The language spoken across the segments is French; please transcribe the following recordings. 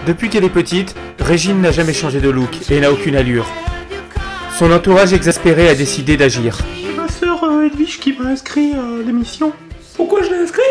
Depuis qu'elle est petite, Régine n'a jamais changé de look et n'a aucune allure. Son entourage exaspéré a décidé d'agir. C'est ma sœur Edwige qui m'a inscrit à l'émission. Pourquoi je l'ai inscrite?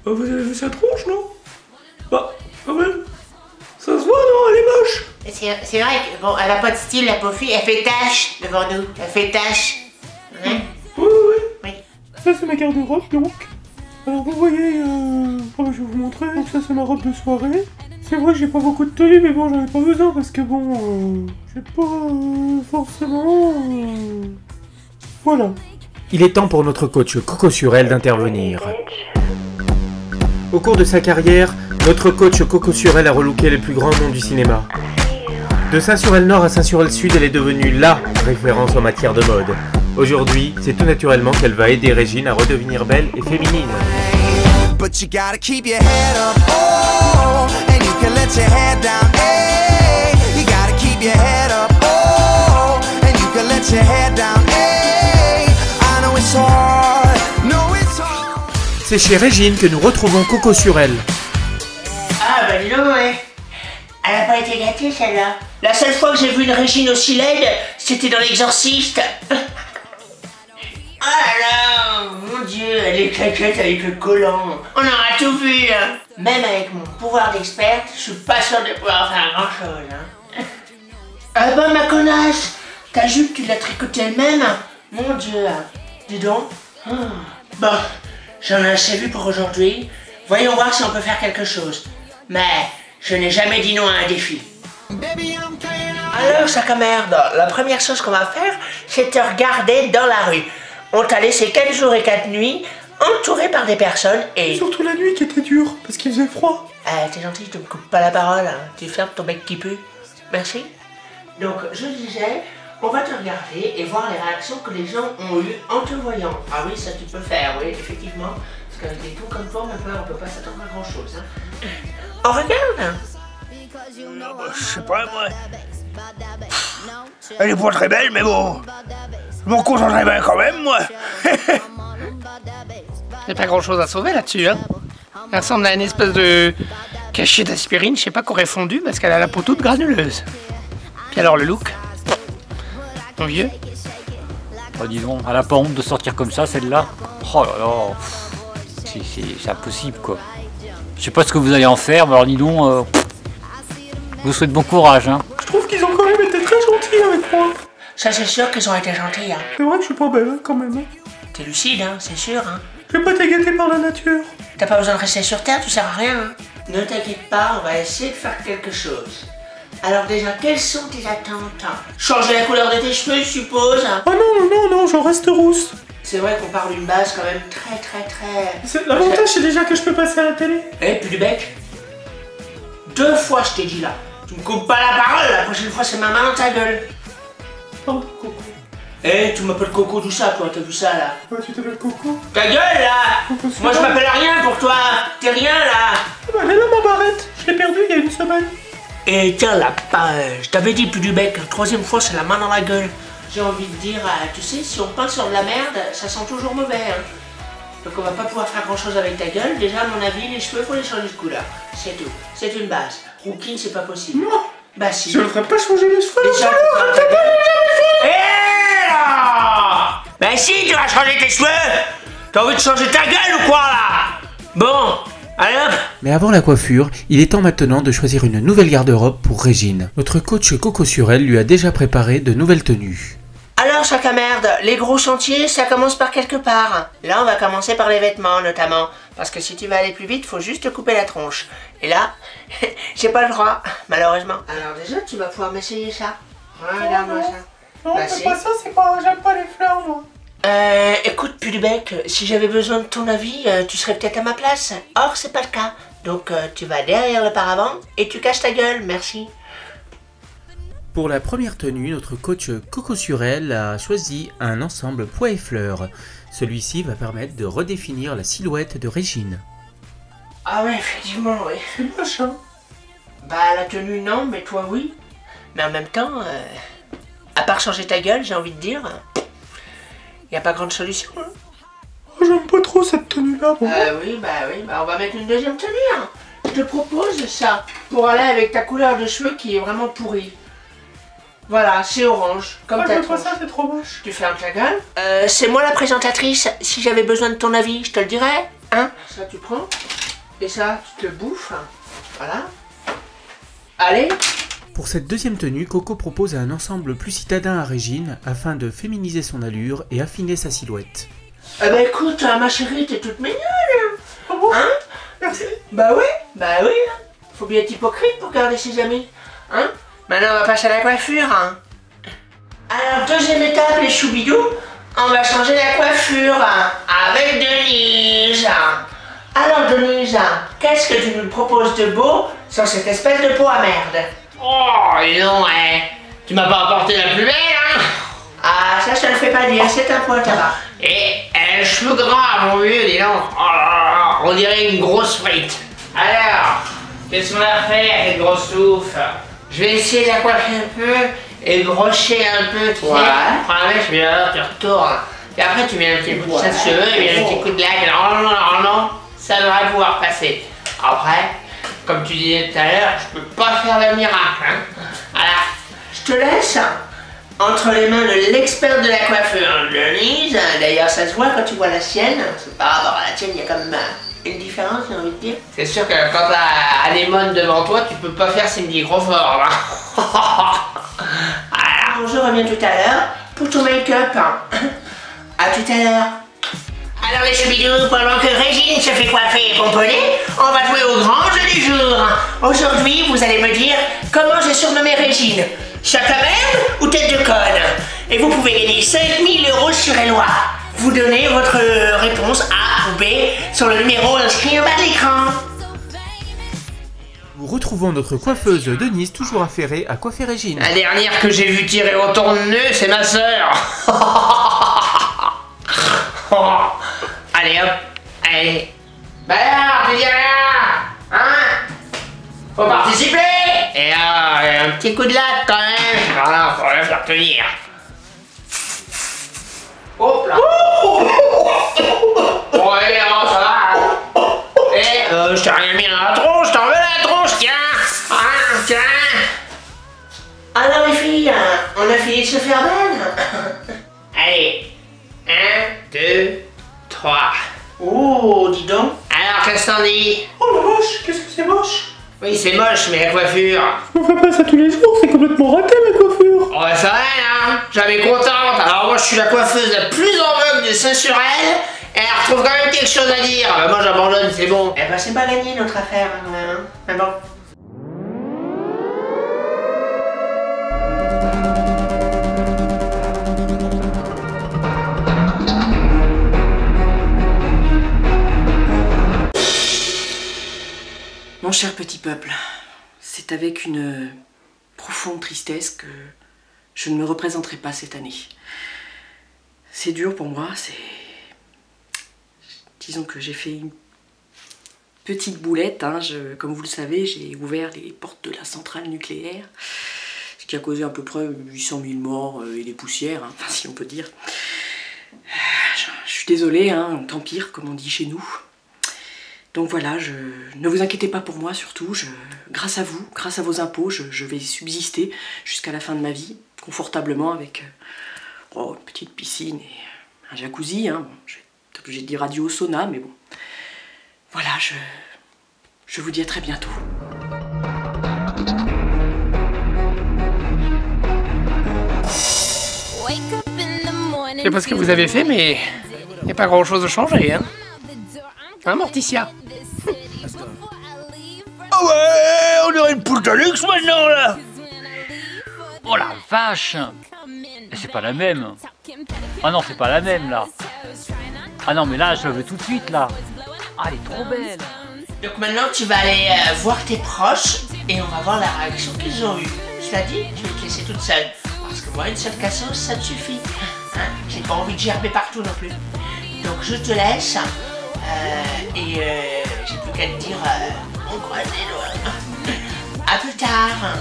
Vous avez vu sa tronche, non? Bah, quand même. Ça se voit, non? Elle est moche. C'est vrai que, bon, elle a pas de style, la pauvre fille. Elle fait tâche devant nous. Elle fait tâche. Hein? Oui. Oui. Ça, c'est ma garde-robe, donc. Alors, vous voyez, je vais vous montrer. Donc, ça, c'est ma robe de soirée. C'est vrai que j'ai pas beaucoup de tenue, mais bon, j'en ai pas besoin parce que bon, j'ai pas forcément. Voilà. Il est temps pour notre coach Coco Surel d'intervenir. Au cours de sa carrière, notre coach Coco Surel a relooké les plus grands noms du cinéma. De Saint-Surel-Nord à Saint-Surel-Sud, elle est devenue LA référence en matière de mode. Aujourd'hui, c'est tout naturellement qu'elle va aider Régine à redevenir belle et féminine. But you gotta keep your head up, oh, and you can let your head down, hey. You gotta keep your head up, oh, and you can let your head down, hey. I know it's hard, no it's hard. C'est chez Régine que nous retrouvons Coco Surel. Ah bah dis donc, ouais. Elle a pas été gâtée celle-là. La seule fois que j'ai vu une Régine aussi laide, c'était dans l'Exorciste. Ah là là, mon Dieu, elle est claquette avec le collant. On aura tout vu, hein. Même avec mon pouvoir d'experte, je suis pas sûr de pouvoir faire grand chose, hein. Ah bah ma connasse, ta jupe tu l'as tricotée elle-même. Mon Dieu, dis donc. Bon, j'en ai assez vu pour aujourd'hui. Voyons voir si on peut faire quelque chose. Mais je n'ai jamais dit non à un défi. Alors, sac à merde, la première chose qu'on va faire, c'est te regarder dans la rue. On t'a laissé 4 jours et 4 nuits, entouré par des personnes et... Surtout la nuit qui était dure, parce qu'il faisait froid. T'es gentil, tu me coupes pas la parole, hein. Tu fermes ton bec qui pue. Merci. Donc, je disais, on va te regarder et voir les réactions que les gens ont eues en te voyant. Ah oui, ça tu peux faire, oui, effectivement. Parce qu'avec des tons comme toi, maintenant, on peut pas s'attendre à grand chose, hein. On regarde. Je sais pas, moi. Elle est pas très belle, mais bon. Je m'en concentrerai bien quand même, moi. Y'a pas grand chose à sauver là-dessus, hein. Elle ressemble à une espèce de cachet d'aspirine, je sais pas, qu'on aurait fondu parce qu'elle a la peau toute granuleuse. Puis alors le look, mon vieux. Oh, dis donc, elle a pas honte de sortir comme ça, celle-là. Oh là là, c'est impossible, quoi. Je sais pas ce que vous allez en faire, mais alors dis donc, je vous souhaite bon courage, hein. Je trouve qu'ils ont quand même été très gentils avec moi. Ça, c'est sûr qu'ils ont été gentils, hein. C'est vrai que je suis pas belle, hein, quand même. Hein. T'es lucide, hein, c'est sûr, hein. Je vais pas été gâté par la nature. T'as pas besoin de rester sur Terre, tu sers à rien, hein. Ne t'inquiète pas, on va essayer de faire quelque chose. Alors déjà, quelles sont tes attentes? Changer la couleur de tes cheveux, je suppose. Ah non, je reste rousse. C'est vrai qu'on parle d'une base quand même très... L'avantage, c'est déjà que je peux passer à la télé. Eh, plus du bec. 2 fois, je t'ai dit là. Tu me coupes pas la parole, la prochaine fois, c'est ma main dans ta gueule. Oh, Coco. Eh, tu m'appelles Coco d'où ça, toi? T'as vu ça, là? Ouais, tu t'appelles Coco? Ta gueule, là. Coco, moi, je m'appelle rien pour toi. T'es rien, là. Ah bah, elle est là, ma barrette. Je l'ai perdue il y a 1 semaine. Et tiens, la page. Je t'avais dit plus du bec. La 3e fois, c'est la main dans la gueule. J'ai envie de dire, tu sais, si on peint sur de la merde, ça sent toujours mauvais, hein. Donc on va pas pouvoir faire grand chose avec ta gueule. Déjà, à mon avis, les cheveux, faut les changer de couleur. C'est tout. C'est une base. Rookie, c'est pas possible. Non. Bah si. Je ne ferai pas changer les cheveux. Déjà, tu peins ta gueule. Eh là. Bah si, tu vas changer tes cheveux. T'as envie de changer ta gueule ou quoi, là? Bon, allez hop. Mais avant la coiffure, il est temps maintenant de choisir une nouvelle garde-robe pour Régine. Notre coach Coco Surel lui a déjà préparé de nouvelles tenues. Alors, sac à merde, les gros chantiers, ça commence par quelque part. Là, on va commencer par les vêtements, notamment. Parce que si tu veux aller plus vite, faut juste te couper la tronche. Et là, j'ai pas le droit, malheureusement. Alors déjà, tu vas pouvoir m'essayer ça. Regarde-moi ça. Non, Bah, c'est si. pas ça, c'est pas... J'aime pas les fleurs, moi. Écoute, Pudubec, si j'avais besoin de ton avis, tu serais peut-être à ma place. Or, c'est pas le cas. Donc, tu vas derrière le paravent et tu caches ta gueule, merci. Pour la première tenue, notre coach Coco Surel a choisi un ensemble pois et fleurs. Celui-ci va permettre de redéfinir la silhouette de Régine. Ah ouais, effectivement, oui. C'est moche, hein. Bah, la tenue, non, mais toi, oui. Mais en même temps, à part changer ta gueule, j'ai envie de dire, y a pas grande solution, hein. Oh, j'aime pas trop cette tenue-là, moi. Oui, bah, on va mettre une deuxième tenue, hein. Je te propose ça. pour aller avec ta couleur de cheveux qui est vraiment pourrie. Voilà, c'est orange, comme ta tronche. ça, c'est trop moche. Tu fermes ta gueule. C'est moi la présentatrice. Si j'avais besoin de ton avis, je te le dirais. Hein? Ça, tu prends. Et ça, tu te le bouffes. Voilà. Allez. Pour cette deuxième tenue, Coco propose un ensemble plus citadin à Régine afin de féminiser son allure et affiner sa silhouette. Eh ben écoute, ma chérie, t'es toute mignonne. Ah bon? Hein? Merci. Bah oui. Faut bien être hypocrite pour garder ses amis. Hein? Maintenant, on va passer à la coiffure. Hein? Alors, deuxième étape, les choubidous. On va changer la coiffure avec Denise. Alors, Denise, qu'est-ce que tu nous proposes de beau sur cette espèce de peau à merde? Oh, dis donc, tu m'as pas apporté la plus belle, hein? Ah, ça, je te le fais pas dire, c'est un point à tabac. Et cheveux gras, mon vieux, dis donc. Oh là là, on dirait une grosse frite. Alors, qu'est-ce qu'on a fait avec cette grosse touffe? Je vais essayer de la coiffer un peu et brocher un peu, tu sais. Prends la mèche, bien, tu retournes. Et après, tu mets un petit bout de cheveux et puis un petit coup de laque. Non, ça devrait pouvoir passer. Après, comme tu disais tout à l'heure, je peux pas faire le miracle. Hein. Voilà, je te laisse entre les mains de l'expert de la coiffure, Denise. D'ailleurs, ça se voit quand tu vois la sienne. Par rapport à la tienne, il y a quand même une différence, j'ai envie de dire. C'est sûr que quand t'as Anémone devant toi, tu peux pas faire Cindy Crawford. Hein. Alors, je reviens tout à l'heure pour ton make-up. À tout à l'heure. Alors les choubidous, pendant que Régine se fait coiffer et pomponner, on va jouer au grand jeu du jour. Aujourd'hui, vous allez me dire comment j'ai surnommé Régine. Chat à merde ou tête de conne? Et vous pouvez gagner 5000 € sur Eloi. Vous donnez votre réponse A ou B sur le numéro inscrit en bas de l'écran. Nous retrouvons notre coiffeuse Denise, toujours affairée à coiffer Régine. La dernière que j'ai vue tirer au tourne-nœud, c'est ma sœur. Allez hop, allez. Bah alors, tu dis rien, hein? Faut participer. Et un petit coup de latte quand même. Voilà, faut la faire tenir. Hop là. Ouais, ça va. Et je t'ai rien mis dans la tronche, t'en veux la tronche, tiens. Ah, tiens. Alors les filles, on a fini de se faire belle. Allez, 1, 2, 3. Oh, dis donc. Alors, qu'est-ce que t'en dis? Oh la vache, qu'est-ce que c'est moche? Oui, c'est moche, mais la coiffure. On fait pas ça tous les jours, c'est complètement raté ma coiffure. Oh, bah ça va, hein? Jamais contente. Alors, moi, je suis la coiffeuse la plus en vogue de Saint-Surel. Et elle retrouve quand même quelque chose à dire. Bah, moi, j'abandonne, c'est bon. Eh ben, c'est pas gagné notre affaire, quand même. Hein. Mais bon. Mon cher petit peuple, c'est avec une profonde tristesse que je ne me représenterai pas cette année. C'est dur pour moi, disons que j'ai fait une petite boulette, hein. Comme vous le savez, j'ai ouvert les portes de la centrale nucléaire, ce qui a causé à peu près 800 000 morts et des poussières, hein, enfin, si on peut dire. Je suis désolée, hein, tant pire, comme on dit chez nous. Donc voilà, ne vous inquiétez pas pour moi surtout, grâce à vous, grâce à vos impôts, je vais subsister jusqu'à la fin de ma vie, confortablement avec une petite piscine et un jacuzzi. Hein. Bon, je vais être obligée de dire adieu au sauna, mais bon. Voilà, je vous dis à très bientôt. Je sais pas ce que vous avez fait, mais il n'y a pas grand chose à changer, hein? Hein, Morticia? Oh ouais, on dirait une poule de luxe maintenant là. Oh la vache! C'est pas la même. Ah non, c'est pas la même là. Ah non, mais là, je la veux tout de suite là. Ah, elle est trop belle. Donc maintenant, tu vas aller voir tes proches et on va voir la réaction qu'ils ont eue. Cela dit, je vais te laisser toute seule. Parce que moi, une seule cassos, ça te suffit. Hein, j'ai pas envie de gerber partout non plus. Donc je te laisse. Et j'ai plus qu'à te dire, on croise les doigts. À plus tard.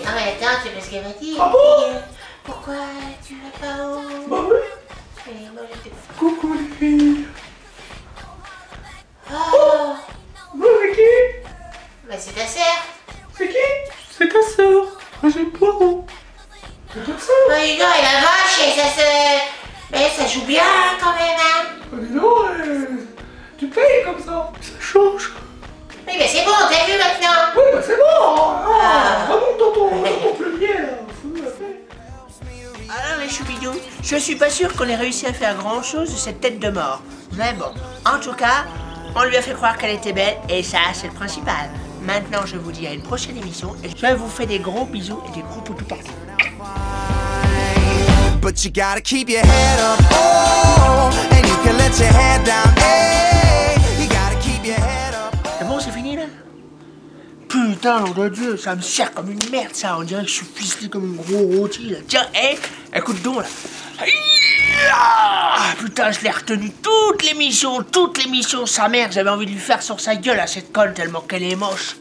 Ah mais attends, tu veux ce qu'elle m'a dit? Ah bon? Pourquoi tu vas pas au... Bah oui. Coucou les filles. Oh, Vous avec qui? bah c'est ta sœur. C'est qui? C'est ta sœur. Brigitte Poireau. C'est ta sœur. Oh Hugo, elle a vache et ça se... Mais ça joue bien quand même, hein. Oh, dis donc, tu payes comme ça. Ça change. Oui, mais c'est bon, t'as vu maintenant. Oui, bah c'est bon. Remonte dans ton pleumier, là. Fous-nous la paix. Alors les choubidous, je suis pas sûr qu'on ait réussi à faire grand chose de cette tête de mort. Mais bon, en tout cas, on lui a fait croire qu'elle était belle et ça c'est le principal. Maintenant je vous dis à une prochaine émission et je vous fais des gros bisous et des gros poutous partout. But you gotta keep your head up, oh, and you can let your head down, hey, you gotta keep your head up. C'est bon, c'est fini là? Putain, nom de Dieu, ça me sert comme une merde ça, on dirait que je suis ficelé comme un gros rôti là. Tiens, écoute donc là. Putain, je l'ai retenu toute l'émission, sa mère, j'avais envie de lui faire sur sa gueule à cette conne tellement qu'elle est moche.